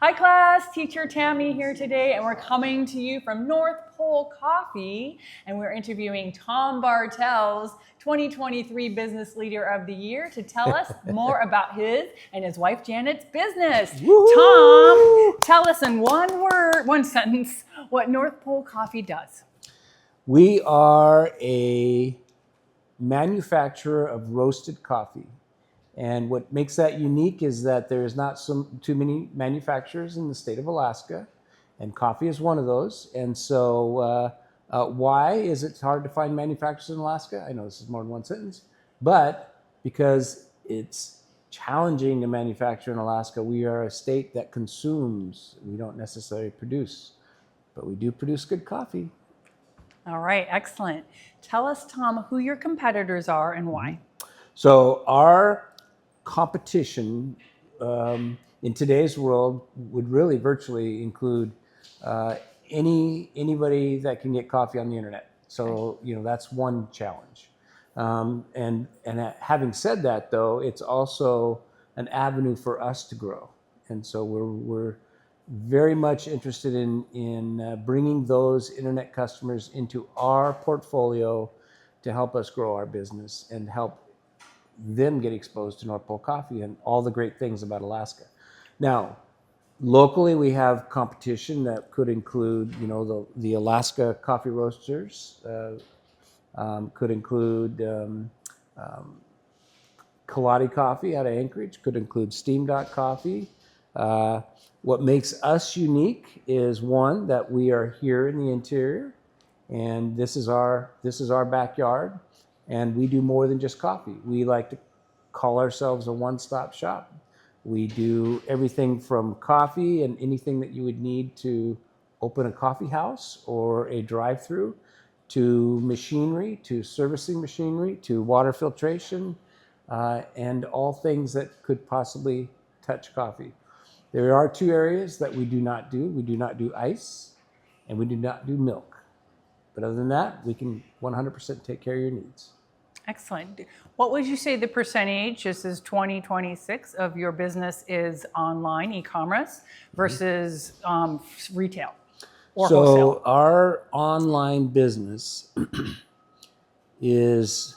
Hi class, teacher Tammy here today, and we're coming to you from North Pole Coffee, and we're interviewing Tom Bartels, 2023 Business Leader of the Year, to tell us more about his and his wife Janet's business. Woo-hoo! Tom, tell us in one sentence, what North Pole Coffee does. We are a manufacturer of roasted coffee. And what makes that unique is that there is not too many manufacturers in the state of Alaska, and coffee is one of those. And so why is it hard to find manufacturers in Alaska? I know this is more than one sentence, but because it's challenging to manufacture in Alaska, we are a state that consumes. We don't necessarily produce, but we do produce good coffee. All right, excellent. Tell us, Tom, who your competitors are and why. So our competition in today's world would really virtually include anybody that can get coffee on the internet. So that's one challenge. And having said that, though, it's also an avenue for us to grow. And so we're very much interested in bringing those internet customers into our portfolio to help us grow our business and help them get exposed to North Pole Coffee and all the great things about Alaska. Now, locally, we have competition that could include, the Alaska Coffee Roasters, could include Kaladi Coffee out of Anchorage, could include Steam Dot Coffee. What makes us unique is, one, that we are here in the interior, and this is our backyard. And we do more than just coffee. We like to call ourselves a one-stop shop. We do everything from coffee and anything that you would need to open a coffee house or a drive-through, to machinery, to servicing machinery, to water filtration, and all things that could possibly touch coffee. There are two areas that we do not do. We do not do ice, and we do not do milk. But other than that, we can 100% take care of your needs. Excellent. What would you say the percentage, this is 2026, of your business is online, e-commerce, versus retail or wholesale? So our online business is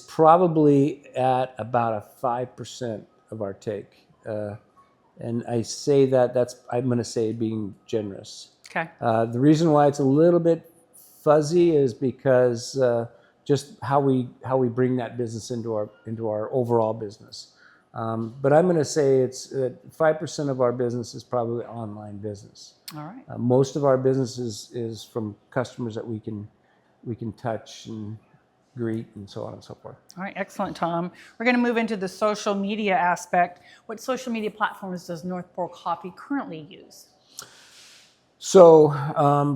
probably at about a 5% of our take. And I say I'm going to say being generous. Okay. The reason why it's a little bit fuzzy is because just how we bring that business into our overall business. But I'm going to say it's 5% of our business is probably online business. All right. Most of our business is from customers that we can touch and greet and so on and so forth. All right, excellent, Tom. We're going to move into the social media aspect. What social media platforms does North Pole Coffee currently use? So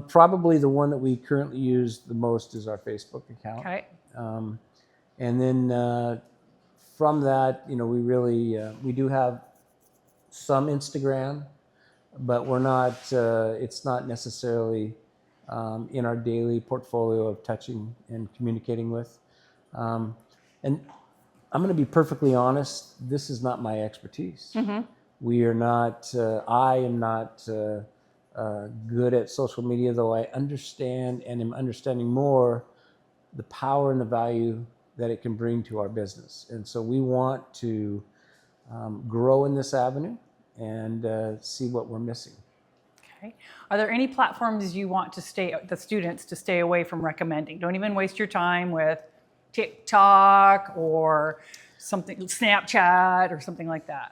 probably the one that we currently use the most is our Facebook account. Okay. And then from that, we do have some Instagram, but we're not. It's not necessarily in our daily portfolio of touching and communicating with. And I'm going to be perfectly honest. This is not my expertise. Mm-hmm. We are not. I am not. Good at social media, though I understand and am understanding more the power and the value that it can bring to our business. And so we want to grow in this avenue and see what we're missing. Okay. Are there any platforms you want the students to stay away from recommending? Don't even waste your time with TikTok or something, Snapchat or something like that.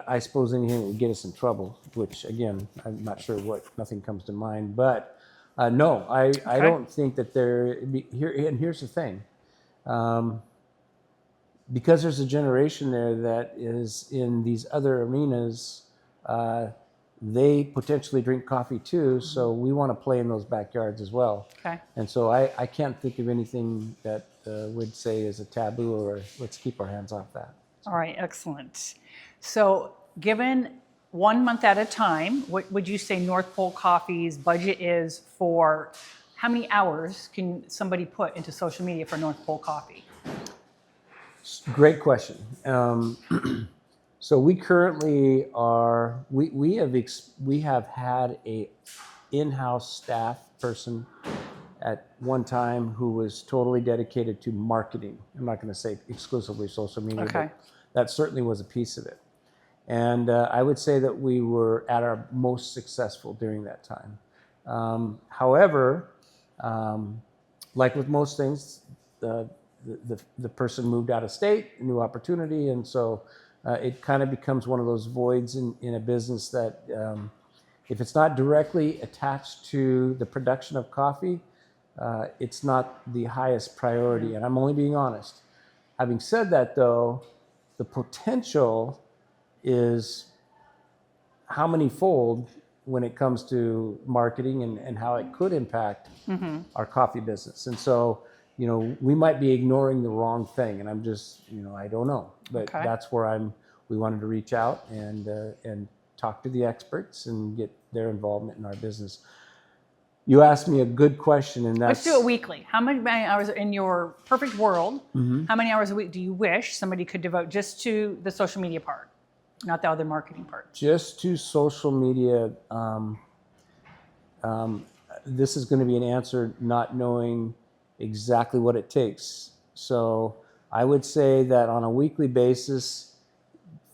I suppose anything that would get us in trouble, which again, I'm not sure nothing comes to mind, but no, I don't think that and here's the thing. Because there's a generation there that is in these other arenas, they potentially drink coffee too, so we want to play in those backyards as well. Okay. And so I can't think of anything that would say is a taboo or let's keep our hands off that. All right, excellent. So given 1 month at a time, what would you say North Pole Coffee's budget is for how many hours can somebody put into social media for North Pole Coffee? Great question. So we currently are, we have had a in-house staff person at one time who was totally dedicated to marketing. I'm not going to say exclusively social media, Okay. but that certainly was a piece of it. And I would say that we were at our most successful during that time. However, like with most things, the person moved out of state, new opportunity, and so it kind of becomes one of those voids in a business that if it's not directly attached to the production of coffee, it's not the highest priority. And I'm only being honest. Having said that, though, the potential is how many fold when it comes to marketing and how it could impact our coffee business. And so, we might be ignoring the wrong thing, and I'm just, I don't know, but Okay. that's where we wanted to reach out and talk to the experts and get their involvement in our business. You asked me a good question, and Let's that's do it weekly. How many hours in your perfect world, how many hours a week do you wish somebody could devote just to the social media part, not the other marketing part? just to social media. This is going to be an answer not knowing exactly what it takes. So I would say that on a weekly basis,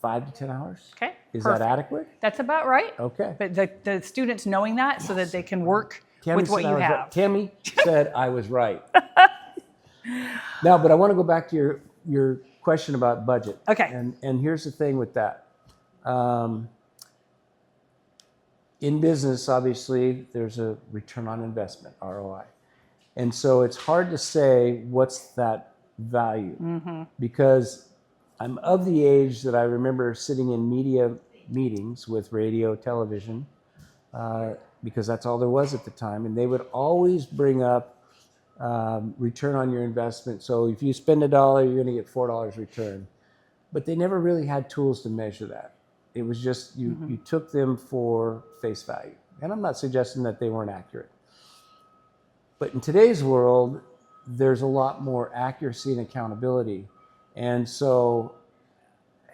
5 to 10 hours. Okay. Is perfect. that adequate? That's about right. Okay. But the students knowing that so that they can work Tammy with what said you I was have. right. Tammy said I was right. Now, but I want to go back to your question about budget. Okay. And here's the thing with that. In business, obviously, there's a return on investment, ROI. And so it's hard to say what's that value because I'm of the age that I remember sitting in media meetings with radio, television, because that's all there was at the time. And they would always bring up return on your investment. So if you spend $1, you're going to get $4 return. But they never really had tools to measure that. It was just you took them for face value. And I'm not suggesting that they weren't accurate. But in today's world, there's a lot more accuracy and accountability. And so,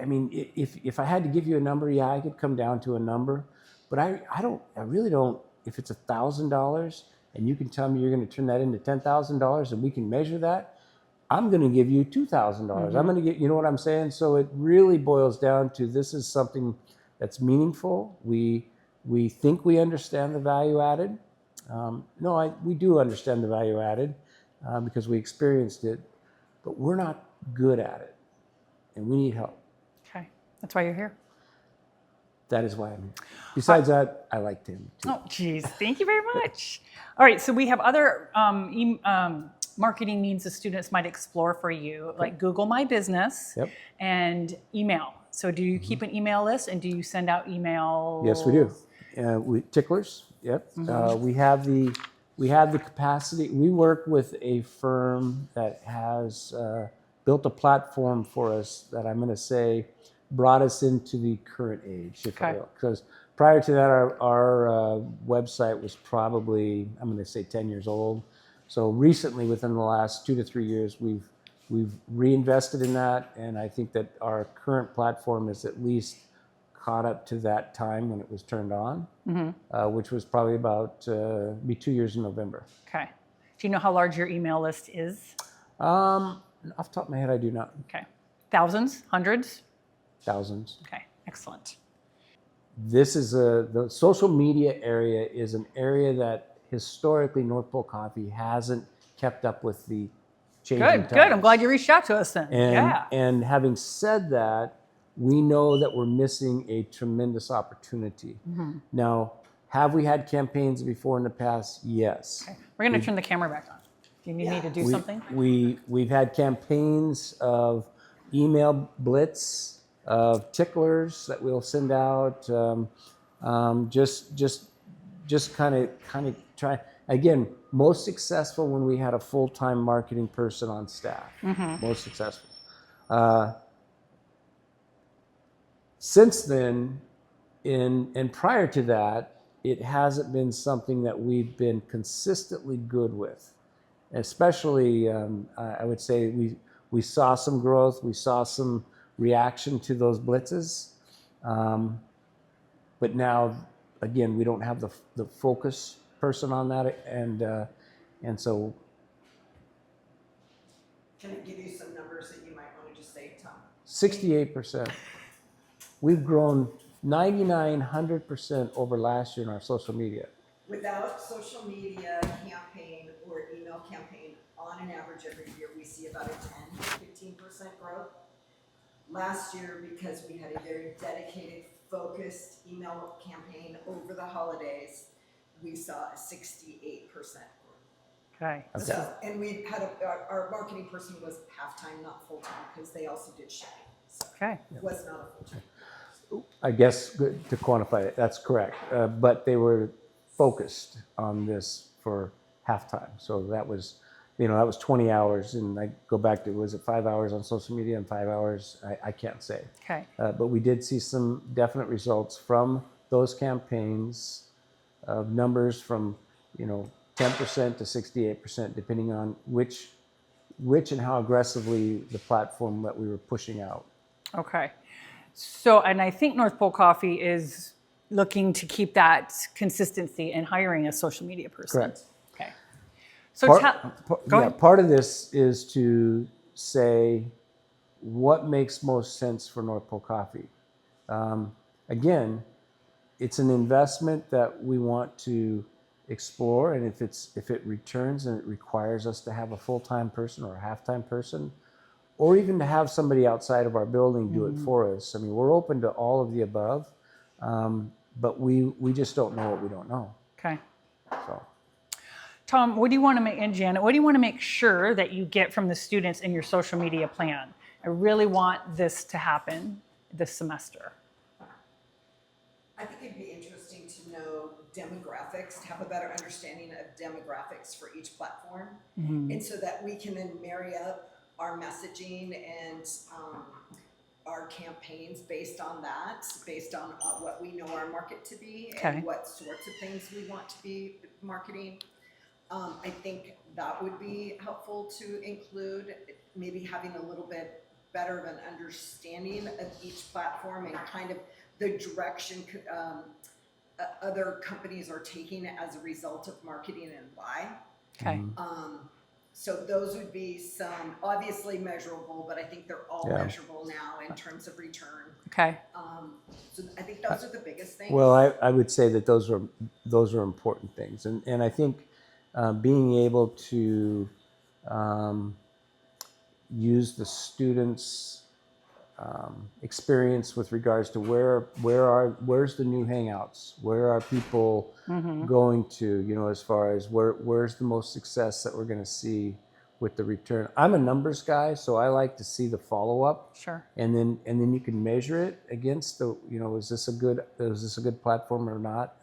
I mean, if I had to give you a number, yeah, I could come down to a number. But I really don't, if it's $1,000 and you can tell me you're going to turn that into $10,000 and we can measure that, I'm going to give you $2,000. I'm going to get, you know what I'm saying? So it really boils down to this is something that's meaningful. We think we understand the value added. We do understand the value added because we experienced it, but we're not good at it, and we need help. Okay, that's why you're here. That is why I'm here. Besides that, I like Tim too. Oh, geez, thank you very much. All right, so we have other marketing means the students might explore for you, like Google My Business and email. So do you keep an email list and do you send out email? Yes, we do. Ticklers. Yep. We have the capacity. We work with a firm that has built a platform for us that I'm going to say brought us into the current age, if I will. Because prior to that, our website was probably, I'm going to say 10 years old. So recently, within the last 2 to 3 years, we've reinvested in that, and I think that our current platform is at least caught up to that time when it was turned on, which was probably about be 2 years in November. Okay. Do you know how large your email list is? Off the top of my head, I do not. Okay. Thousands? Hundreds? Thousands. Okay. Excellent. This is the social media area is an area that historically North Pole Coffee hasn't kept up with the changing times. Good. I'm glad you reached out to us then. And having said that, we know that we're missing a tremendous opportunity. Now, have we had campaigns before in the past? Yes. Okay. We're going to turn the camera back on. Do you need me to do something? We've had campaigns of email blitz, of ticklers that we'll send out. Just kind of try. Again, most successful when we had a full-time marketing person on staff. Most successful. Since then, and prior to that, it hasn't been something that we've been consistently good with. Especially, I would say we saw some growth. We reaction to those blitzes. But now, again, we don't have the focus person on that, and so. Can I give you some numbers that you might want to just say, Tom? 68%. We've grown 100% over last year in our social media. Without social media campaign or email campaign, on an average every year, we see about a 10 to 15% growth. Last year, because we had a very dedicated, focused email campaign over the holidays, we saw a 68% growth. Okay. Okay. So, and we had our marketing person was half-time, not full-time, because they also did shipping. So Okay. it was not a full-time. I guess good to quantify it, that's correct. But they were focused on this for halftime. So that was, that was 20 hours. And I go back to, was it 5 hours on social media and 5 hours? I can't say. Okay. But we did see some definite results from those campaigns of numbers from, 10% to 68%, depending on which and how aggressively the platform that we were pushing out. Okay. So, and I think North Pole Coffee is looking to keep that consistency in hiring a social media person. Correct. Okay. So go ahead. Part of this is to say what makes most sense for North Pole Coffee. Again, it's an investment that we want to explore, and if it returns and it requires us to have a full-time person or a half-time person, or even to have somebody outside of our building do it for us. I mean, we're open to all of the above, but we just don't know what we don't know. Okay. So. Tom, what do you want to make, and Janet, what do you want to make sure that you get from the students in your social media plan? I really want this to happen this semester. I think it'd be interesting to know demographics, to have a better understanding of demographics for each platform. And so that we can then marry up our messaging and our campaigns based on that, based on what we know our market to be and what sorts of things we want to be marketing. I think that would be helpful to include, maybe having a little bit better of an understanding of each platform and kind of the direction other companies are taking as a result of marketing and why. Okay. So those would be some obviously measurable, but I think they're all measurable now in terms of return. Okay. So I think those are the biggest things. Well, I would say that those are important things, and I think being able to use the students' experience with regards to where's the new hangouts, where are people going to, as far as where's the most success that we're going to see with the return. I'm a numbers guy, so I like to see the follow-up. Sure. And then you can measure it against the, is this a good platform or not,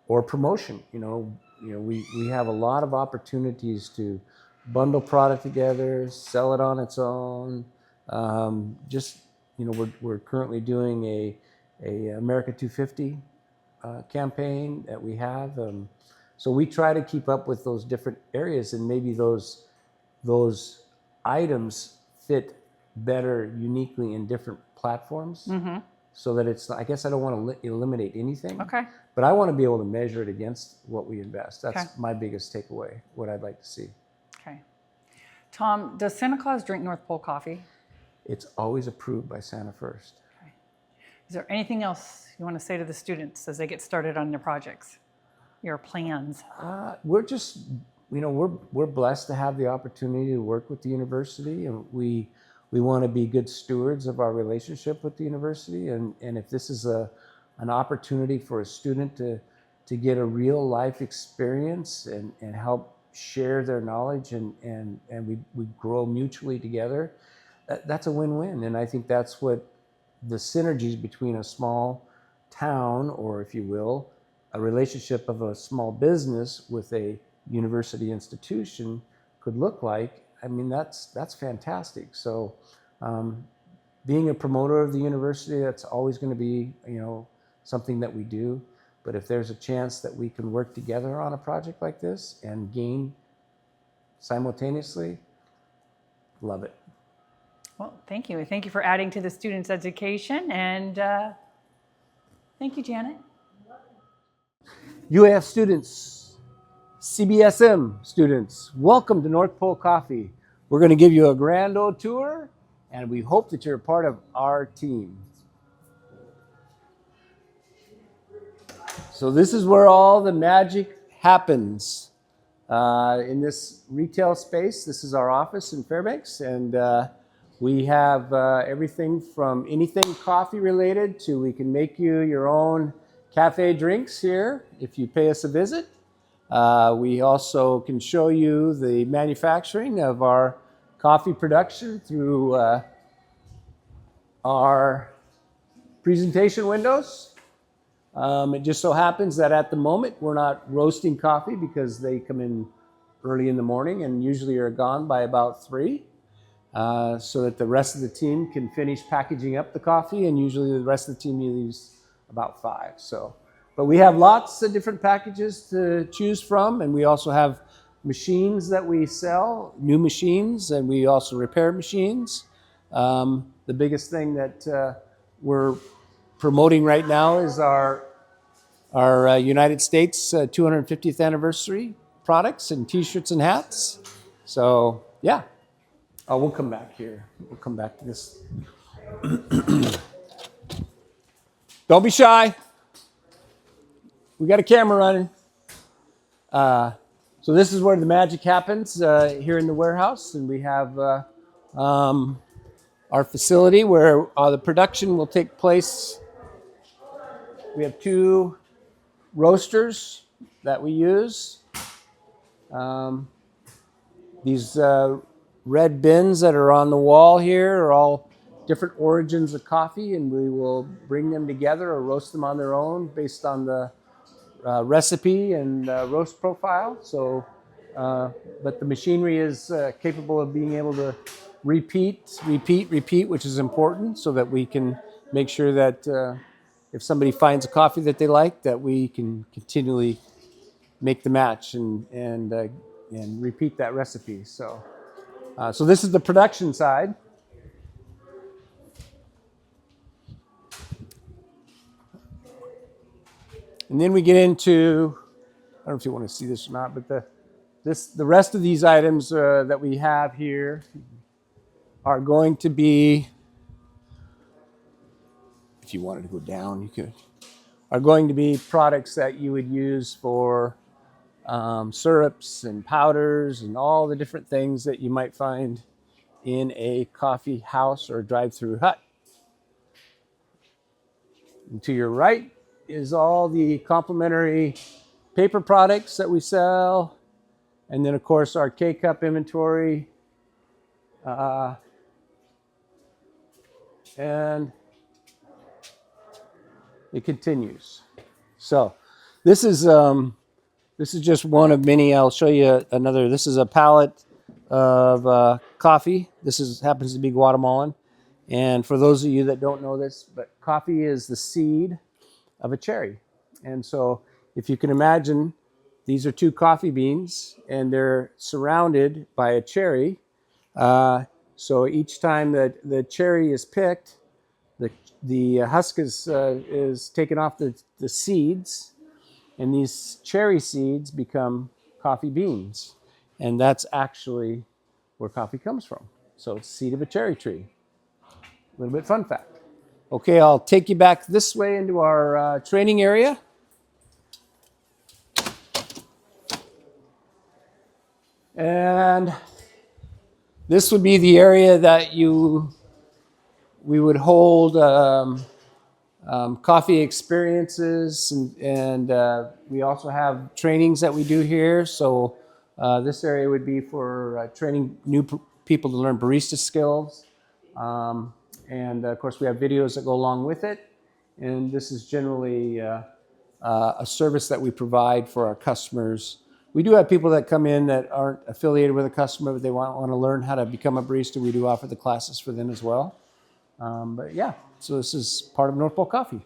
or promotion. We have a lot of opportunities to bundle product together, sell it on its own. We're currently doing a America 250 campaign that we have. So we try to keep up with those different areas, and maybe those items fit better uniquely in different platforms. So that it's, I guess I don't want to eliminate anything. Okay. But I want to be able to measure it against what we invest. That's my biggest takeaway, what I'd like to see. Okay. Tom, does Santa Claus drink North Pole coffee? It's always approved by Santa First. Okay. Is there anything else you want to say to the students as they get started on their projects, your plans? We're just, we're blessed to have the opportunity to work with the university, and we want to be good stewards of our relationship with the university. And if this is an opportunity for a student to get a real life experience and help share their knowledge and we grow mutually together, that's a win-win. And I think that's what the synergies between a small town, or if you will, a relationship of a small business with a university institution could look like. I mean, that's fantastic. So being a promoter of the university, that's always going to be, something that we do. But if there's a chance that we can work together on a project like this and gain simultaneously, love it. Well, thank you. Thank you for adding to the students' education. And thank you, Janet. UAF students, CBSM students, welcome to North Pole Coffee. We're going to give you a grand old tour, and we hope that you're a part of our team. So this is where all the magic happens in this retail space. This is our office in Fairbanks, and we have everything from anything coffee related to we can make you your own cafe drinks here if you pay us a visit. We also can show you the manufacturing of our coffee production through our presentation windows. It just so happens that at the moment we're not roasting coffee because they come in early in the morning and usually are gone by about 3, so that the rest of the team can finish packaging up the coffee, and usually the rest of the team leaves about 5. So, but we have lots of different packages to choose from, and we also have machines that we sell, new machines, and we also repair machines. The biggest thing that we're promoting right now is our United States 250th anniversary products and T-shirts and hats. So yeah, we'll come back here. We'll come back to this. Don't be shy. We got a camera running. So this is where the magic happens here in the warehouse, and we have our facility where the production will take place. We have 2 roasters that we use. These red bins that are on the wall here are all different origins of coffee, and we will bring them together or roast them on their own based on the recipe and roast profile. So, but the machinery is capable of being able to repeat, which is important so that we can make sure that if somebody finds a coffee that they like, that we can continually make the match and repeat that recipe. So, so this is the production side. And then we get into, I don't know if you want to see this or not, but the rest of these items that we have here are going to be, if you wanted to go down, you could, are going to be products that you would use for syrups and powders and all the different things that you might find in a coffee house or drive-through hut. And to your right is all the complimentary paper products that we sell. And then, of course, our K-Cup inventory. And it continues. So this is just one of many. I'll show you another. This is a pallet of coffee. This happens to be Guatemalan. And for those of you that don't know this, but coffee is the seed of a cherry. And so if you can imagine, these are 2 coffee beans and they're surrounded by a cherry. So each time that the cherry is picked, the husk is taken off the seeds, and these cherry seeds become coffee beans. And that's actually where coffee comes from. So it's the seed of a cherry tree. A little bit fun fact. Okay, I'll take you back this way into our training area. And this would be the area that we would hold coffee experiences, and we also have trainings that we do here. So this area would be for training new people to learn barista skills. And of course, we have videos that go along with it. And this is generally a service that we provide for our customers. We do have people that come in that aren't affiliated with a customer, but they want to learn how to become a barista. We do offer the classes for them as well. But yeah, so this is part of North Pole Coffee.